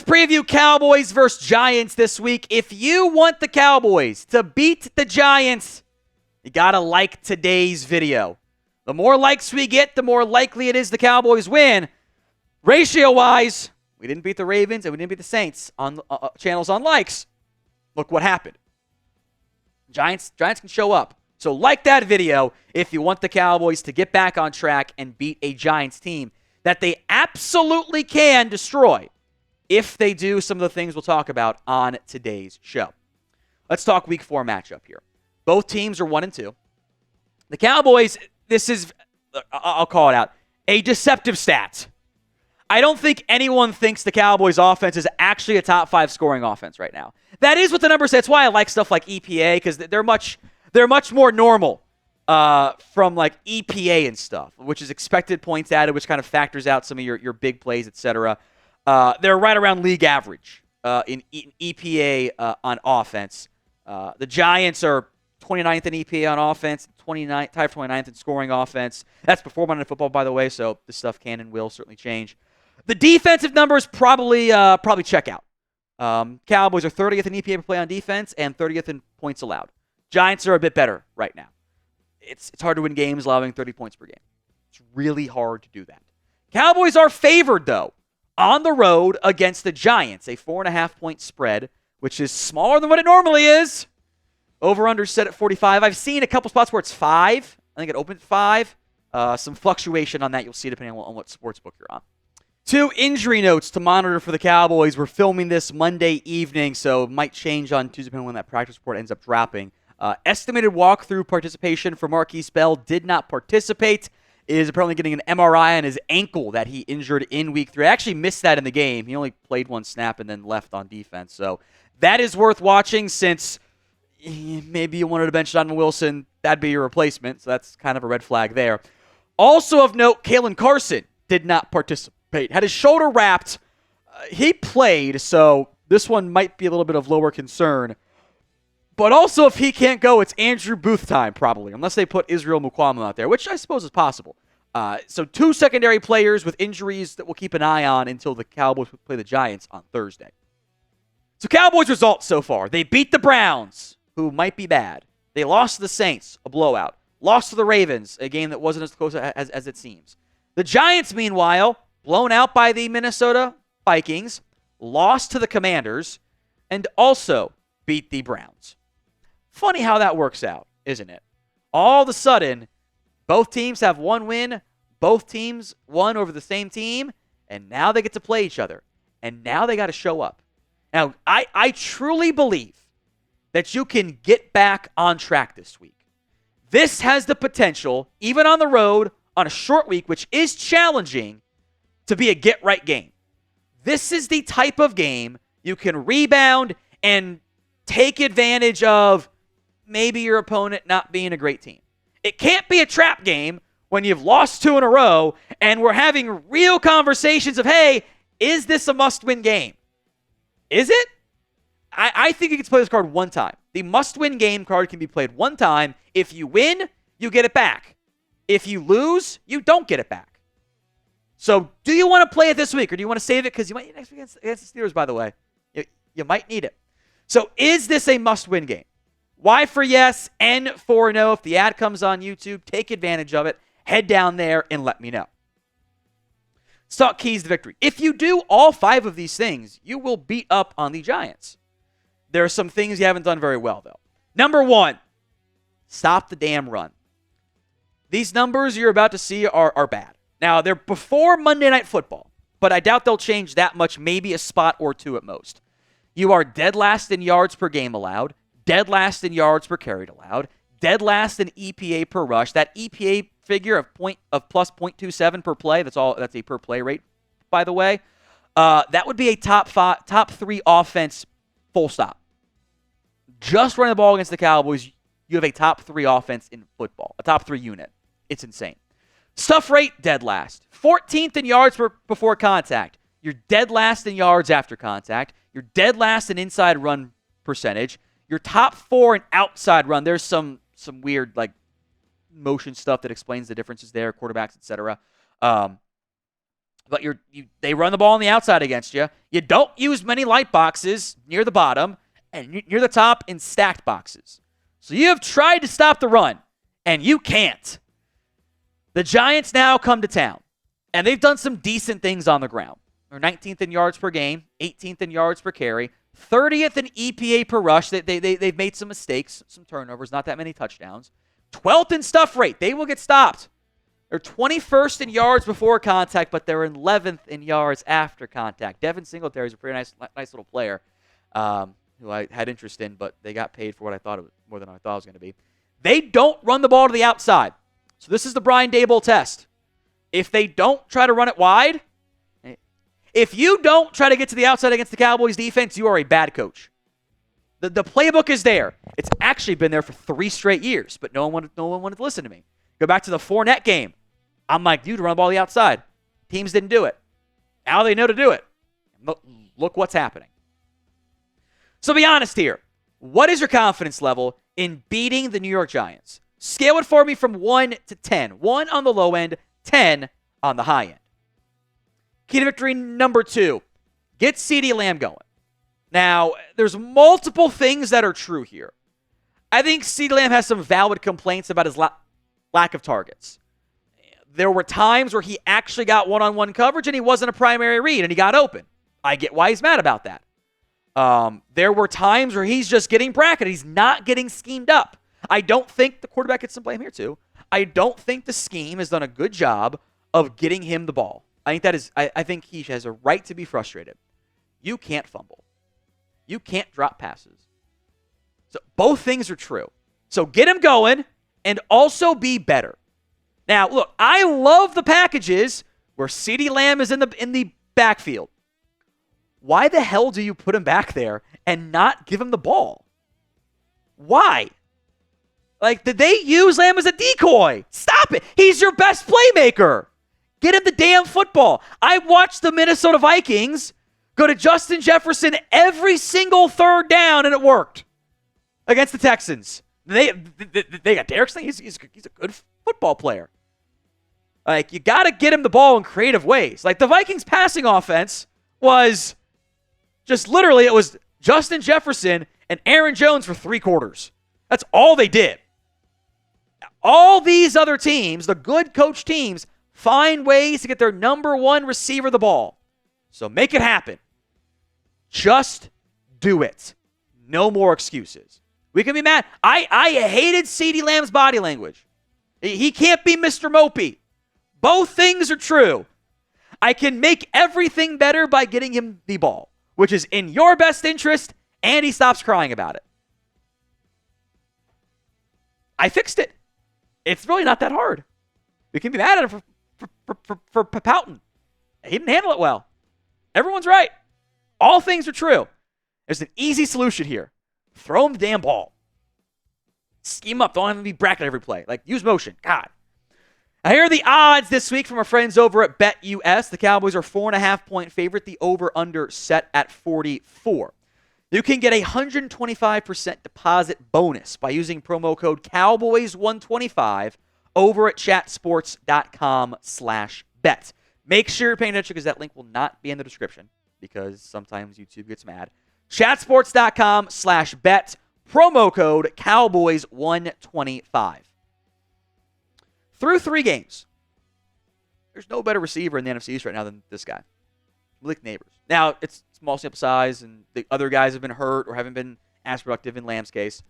Let's preview Cowboys versus Giants this week. If you want the Cowboys to beat the Giants, you got to like today's video. The more likes we get, the more likely it is the Cowboys win. Ratio-wise, we didn't beat the Ravens and we didn't beat the Saints on channels on likes. Look what happened. Giants can show up. So like that video if you want the Cowboys to get back on track and beat a Giants team that they absolutely can destroy if they do some of the things we'll talk about on today's show. Let's talk Week 4 matchup here. Both teams are 1-2. The Cowboys, this is, I'll call it out, a deceptive stat. I don't think anyone thinks the Cowboys offense is actually a top 5 scoring offense right now. That is what the numbers say. That's why I like stuff like EPA, because they're much more normal from like EPA and stuff, which is expected points added, which kind of factors out some of your big plays, etc. They're right around league average in EPA on offense. The Giants are 29th in EPA on offense, tied for 29th in scoring offense. That's before Monday Night Football, by the way, so this stuff can and will certainly change. The defensive numbers probably check out. Cowboys are 30th in EPA per play on defense and 30th in points allowed. Giants are a bit better right now. It's hard to win games allowing 30 points per game. It's really hard to do that. Cowboys are favored, though, on the road against the Giants, a 4.5-point spread, which is smaller than what it normally is. Over-under set at 45. I've seen a couple spots where it's 5. I think it opened at 5. Some fluctuation on that you'll see depending on what sportsbook you're on. 2 injury notes to monitor for the Cowboys. We're filming this Monday evening, so it might change on Tuesday depending on when that practice report ends up dropping. Estimated walkthrough participation for Markquese did not participate. Is apparently getting an MRI on his ankle that he injured in Week 3. I actually missed that in the game. He only played 1 snap and then left on defense. So that is worth watching since maybe you wanted to bench Donovan Wilson. That'd be your replacement. So that's kind of a red flag there. Also of note, Carson did not participate. Had his shoulder wrapped. He played, so this one might be a little bit of lower concern. But also, if he can't go, it's Andrew Booth time, probably, unless they put Israel Mukwama out there, which I suppose is possible. So 2 secondary players with injuries that we'll keep an eye on until the Cowboys play the Giants on Thursday. So Cowboys results so far. They beat the Browns, who might be bad. They lost to the Saints, a blowout. Lost to the Ravens, a game that wasn't as close as it seems. The Giants, meanwhile, blown out by the Minnesota Vikings, lost to the Commanders, and also beat the Browns. Funny how that works out, isn't it? All of a sudden, both teams have 1 win, both teams won over the same team, and now they get to play each other. And now they got to show up. Now, I truly believe that you can get back on track this week. This has the potential, even on the road, on a short week, which is challenging, to be a get-right game. This is the type of game you can rebound and take advantage of maybe your opponent not being a great team. It can't be a trap game when you've lost 2 in a row and we're having real conversations of, hey, is this a must-win game? Is it? I think you can play this card 1 time. The must-win game card can be played 1 time. If you win, you get it back. If you lose, you don't get it back. So do you want to play it this week or do you want to save it? Because you might need it next week against the Steelers, by the way. You might need it. So is this a must-win game? Y for yes, N for no. If the ad comes on YouTube, take advantage of it. Head down there and let me know. Let's talk keys to victory. If you do all 5 of these things, you will beat up on the Giants. There are some things you haven't done very well, though. Number 1, stop the damn run. These numbers you're about to see are bad. Now, they're before Monday Night Football, but I doubt they'll change that much, maybe a spot or 2 at most. You are dead last in yards per game allowed, dead last in yards per carry allowed, dead last in EPA per rush. That EPA figure of plus 0.27 per play, that's a per play rate, by the way. That would be a top 3 offense, full stop. Just running the ball against the Cowboys, you have a top 3 offense in football, a top 3 unit. It's insane. Stuff rate, dead last. 14th in yards before contact. You're dead last in yards after contact. You're dead last in inside run percentage. You're top 4 in outside run. There's some weird like motion stuff that explains the differences there, quarterbacks, etc. but they run the ball on the outside against you. You don't use many light boxes near the bottom and near the top in stacked boxes. So you have tried to stop the run, and you can't. The Giants now come to town, and they've done some decent things on the ground. They're 19th in yards per game, 18th in yards per carry, 30th in EPA per rush. They've made some mistakes, some turnovers, not that many touchdowns. 12th in stuff rate. They will get stopped. They're 21st in yards before contact, but they're 11th in yards after contact. Devin Singletary is a pretty nice little player who I had interest in, but they got paid for what I thought it was, more than I thought it was going to be. They don't run the ball to the outside. So this is the Brian Daboll test. If they don't try to run it wide, if you don't try to get to the outside against the Cowboys defense, you are a bad coach. The playbook is there. It's actually been there for 3 straight years, but no one wanted to listen to me. Go back to the Fournette game. I'm like, dude, run the ball to the outside. Teams didn't do it. Now they know to do it. Look what's happening. So be honest here. What is your confidence level in beating the New York Giants? Scale it for me from 1 to 10. 1 on the low end, 10 on the high end. Key to victory number 2. Get CeeDee Lamb going. Now, there's multiple things that are true here. I think CeeDee Lamb has some valid complaints about his lack of targets. There were times where he actually got one-on-one coverage and he wasn't a primary read and he got open. I get why he's mad about that. There were times where he's just getting bracketed. He's not getting schemed up. I don't think the quarterback gets some blame here too. I don't think the scheme has done a good job of getting him the ball. I think he has a right to be frustrated. You can't fumble. You can't drop passes. So both things are true. So get him going and also be better. Now, look, I love the packages where CeeDee Lamb is in the backfield. Why the hell do you put him back there and not give him the ball? Why? Like, did they use Lamb as a decoy? Stop it. He's your best playmaker. Get him the damn football. I watched the Minnesota Vikings go to Justin Jefferson every single third down, and it worked against the Texans. They got Derek Sling. He's a good football player. Like, you got to get him the ball in creative ways. Like, the Vikings passing offense was just literally, it was Justin Jefferson and Aaron Jones for 3 quarters. That's all they did. All these other teams, the good coach teams, find ways to get their number 1 receiver the ball. So make it happen. Just do it. No more excuses. We can be mad. I hated CeeDee Lamb's body language. He can't be Mr. Mopey. Both things are true. I can make everything better by getting him the ball, which is in your best interest, and he stops crying about it. I fixed it. It's really not that hard. We can be mad at him for pouting. He didn't handle it well. Everyone's right. All things are true. There's an easy solution here. Throw him the damn ball. Scheme up. Don't have him be bracketed every play. Like, use motion. God. Now, here are the odds this week from our friends over at BetUS. The Cowboys are 4.5-point favorite. The over-under set at 44. You can get a 125% deposit bonus by using promo code Cowboys125 over at chatsports.com/bet. Make sure you're paying attention because that link will not be in the description because sometimes YouTube gets mad. Chatsports.com/bet. Promo code Cowboys125. Through 3 games, there's no better receiver in the NFC East right now than this guy, Malik Nabers. Now, it's small sample size, and the other guys have been hurt or haven't been as productive in Lamb's case.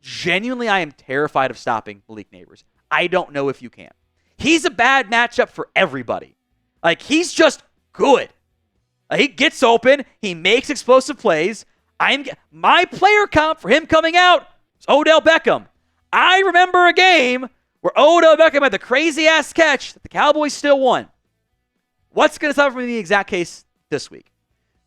Genuinely, I am terrified of stopping Malik Nabers. I don't know if you can. He's a bad matchup for everybody. Like, he's just good. He gets open. He makes explosive plays. My player comp for him coming out is Odell Beckham. I remember a game where Odell Beckham had the crazy-ass catch that the Cowboys still won. What's going to stop from the exact case this week?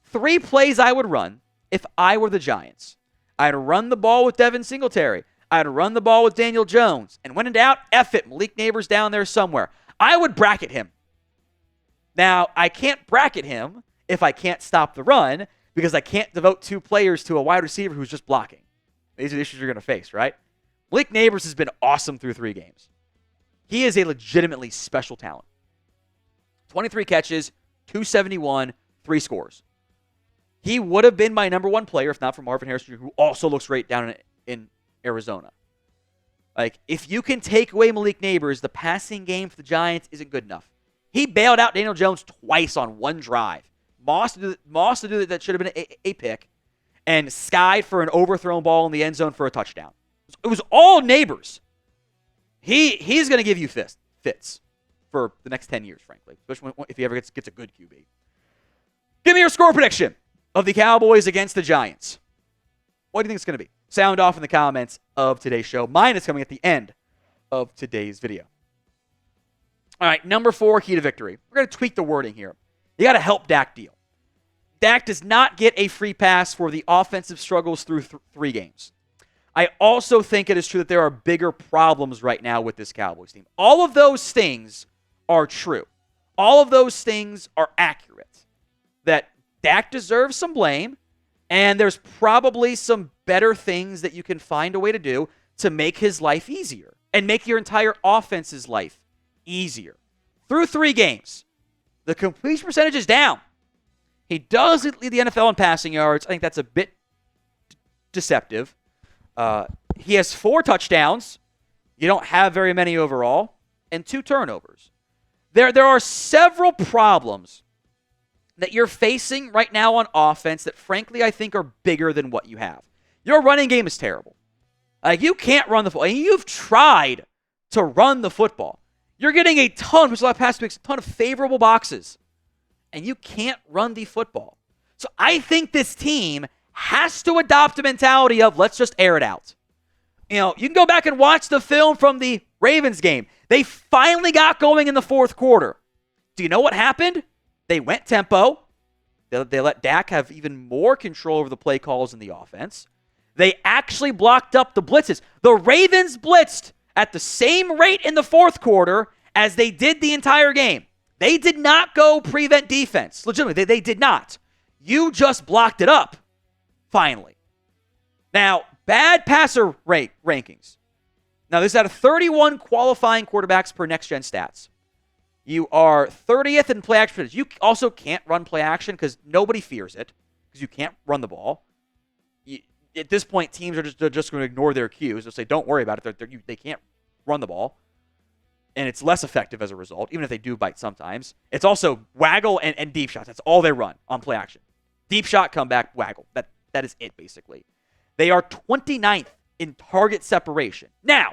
3 plays I would run if I were the Giants. I'd run the ball with Devin Singletary. I'd run the ball with Daniel Jones. And when in doubt, F it. Malik Nabers down there somewhere. I would bracket him. Now, I can't bracket him if I can't stop the run because I can't devote 2 players to a wide receiver who's just blocking. These are the issues you're going to face, right? Malik Nabers has been awesome through 3 games. He is a legitimately special talent. 23 catches, 271, 3 scores. He would have been my number one player if not for Marvin Harrison, who also looks great down in Arizona. Like, if you can take away Malik Nabers, the passing game for the Giants isn't good enough. He bailed out Daniel Jones twice on one drive. Moss to do that should have been a pick, and skied for an overthrown ball in the end zone for a touchdown. It was all Nabers. He's going to give you fits for the next 10 years, frankly, especially if he ever gets a good QB. Give me your score prediction of the Cowboys against the Giants. What do you think it's going to be? Sound off in the comments of today's show. Mine is coming at the end of today's video. All right, number 4, key to victory. We're going to tweak the wording here. You got to help Dak Deal. Dak does not get a free pass for the offensive struggles through 3 games. I also think it is true that there are bigger problems right now with this Cowboys team. All of those things are true. All of those things are accurate. That Dak deserves some blame, and there's probably some better things that you can find a way to do to make his life easier and make your entire offense's life easier. Through 3 games, the completion percentage is down. He doesn't lead the NFL in passing yards. I think that's a bit deceptive. He has 4 touchdowns. You don't have very many overall, and 2 turnovers. There are several problems that you're facing right now on offense that, frankly, I think are bigger than what you have. Your running game is terrible. Like, you can't run the football. And you've tried to run the football. You're getting a ton, which a lot of pass picks, a ton of favorable boxes, and you can't run the football. So I think this team has to adopt a mentality of, let's just air it out. You know, you can go back and watch the film from the Ravens game. They finally got going in the 4th quarter. Do you know what happened? They went tempo. They let Dak have even more control over the play calls in the offense. They actually blocked up the blitzes. The Ravens blitzed at the same rate in the 4th quarter as they did the entire game. They did not go prevent defense. Legitimately, they did not. You just blocked it up, finally. Now, bad passer rankings. Now, this is out of 31 qualifying quarterbacks per next-gen stats. You are 30th in play action. You also can't run play action because nobody fears it because you can't run the ball. At this point, teams are just going to ignore their cues. They'll say, don't worry about it. They can't run the ball. And it's less effective as a result, even if they do bite sometimes. It's also waggle and deep shots. That's all they run on play action. Deep shot, comeback, waggle. That is it, basically. They are 29th in target separation. Now,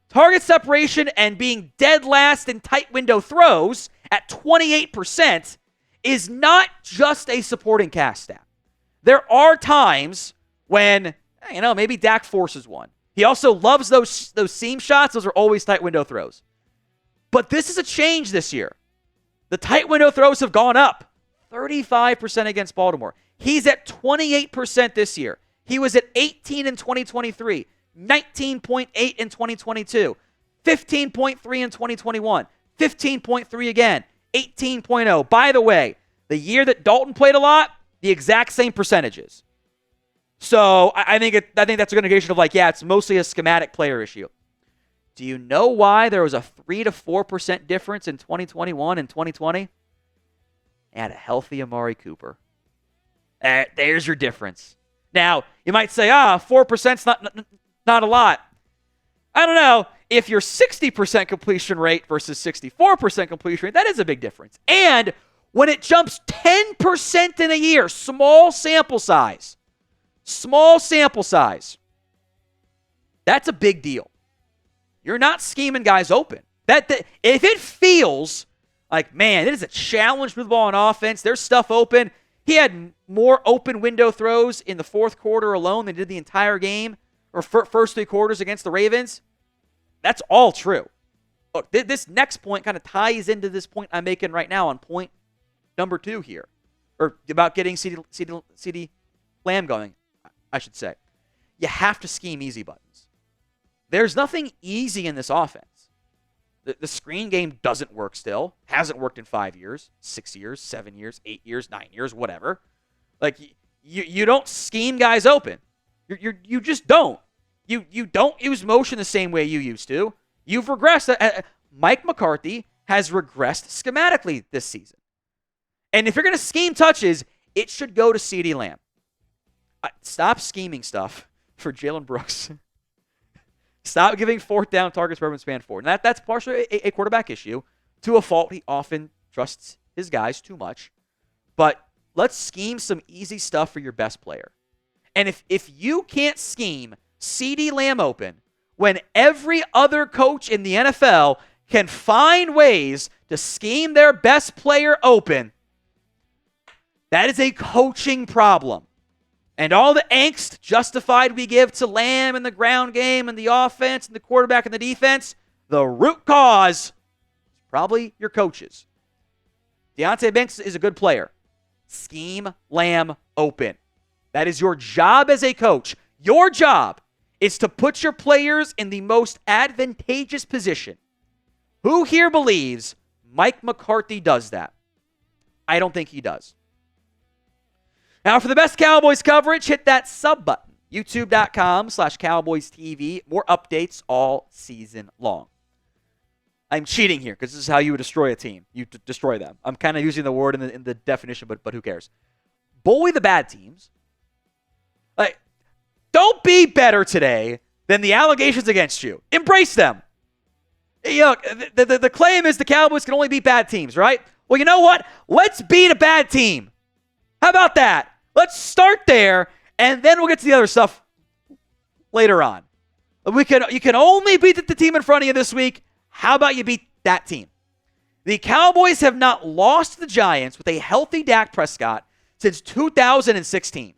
target separation and being dead last in tight window throws at 28% is not just a supporting cast stat. There are times when, maybe Dak forces one. He also loves those seam shots. Those are always tight window throws. But this is a change this year. The tight window throws have gone up 35% against Baltimore. He's at 28% this year. He was at 18 in 2023, 19.8 in 2022, 15.3 in 2021, 15.3 again, 18.0. By the way, the year that Dalton played a lot, the exact same percentages. So I think that's a good indication of it's mostly a schematic player issue. Do you know why there was a 3 to 4% difference in 2021 and 2020? And a healthy Amari Cooper. There's your difference. Now, you might say, 4%'s not a lot. I don't know. If you're 60% completion rate versus 64% completion rate, that is a big difference. And when it jumps 10% in a year, small sample size, that's a big deal. You're not scheming guys open. If it feels like, man, it is a challenge with the ball on offense, there's stuff open. He had more open window throws in the 4th quarter alone than did the entire game, or first 3 quarters against the Ravens. That's all true. Look, this next point kind of ties into this point I'm making right now on point number 2 here, or about getting CeeDee Lamb going, I should say. You have to scheme easy buttons. There's nothing easy in this offense. The screen game doesn't work still. Hasn't worked in 5 years, 6 years, 7 years, 8 years, 9 years, whatever. You don't scheme guys open. You just don't. You don't use motion the same way you used to. You've regressed. Mike McCarthy has regressed schematically this season. And if you're going to scheme touches, it should go to CeeDee Lamb. Stop scheming stuff for Jalen Brooks. Stop giving fourth down targets for Urban Span 4. And that's partially a quarterback issue. To a fault, he often trusts his guys too much. But let's scheme some easy stuff for your best player. And if you can't scheme CeeDee Lamb open when every other coach in the NFL can find ways to scheme their best player open, that is a coaching problem. And all the angst justified we give to Lamb in the ground game and the offense and the quarterback and the defense, the root cause is probably your coaches. Deonte Banks is a good player. Scheme Lamb open. That is your job as a coach. Your job is to put your players in the most advantageous position. Who here believes Mike McCarthy does that? I don't think he does. Now, for the best Cowboys coverage, hit that sub button. YouTube.com/Cowboys TV. More updates all season long. I'm cheating here because this is how you would destroy a team. You destroy them. I'm kind of using the word in the definition, but who cares? Bully the bad teams. Like, don't be better today than the allegations against you. Embrace them. You know, the claim is the Cowboys can only beat bad teams, right? Well, you know what? Let's beat a bad team. How about that? Let's start there, and then we'll get to the other stuff later on. You can only beat the team in front of you this week. How about you beat that team? The Cowboys have not lost to the Giants with a healthy Dak Prescott since 2016.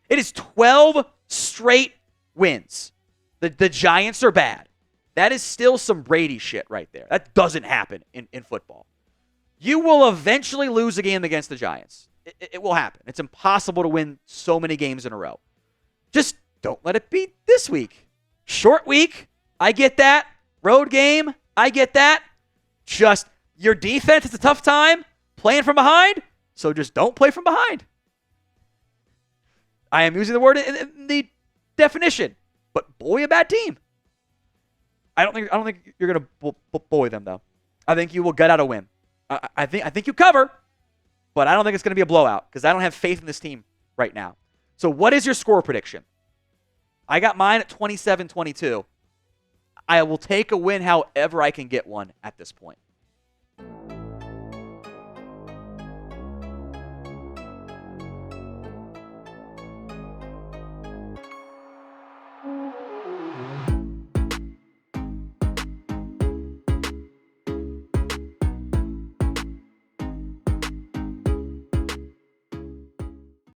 It is 12 straight wins. The Giants are bad. That is still some Brady shit right there. That doesn't happen in football. You will eventually lose a game against the Giants. It will happen. It's impossible to win so many games in a row. Just don't let it be this week. Short week, I get that. Road game, I get that. Just your defense, it's a tough time playing from behind, so just don't play from behind. I am using the word in the definition, but bully a bad team. I don't think you're going to bully them, though. I think you will gut out a win. I think you cover, but I don't think it's going to be a blowout because I don't have faith in this team right now. So what is your score prediction? I got mine at 27-22. I will take a win however I can get one at this point.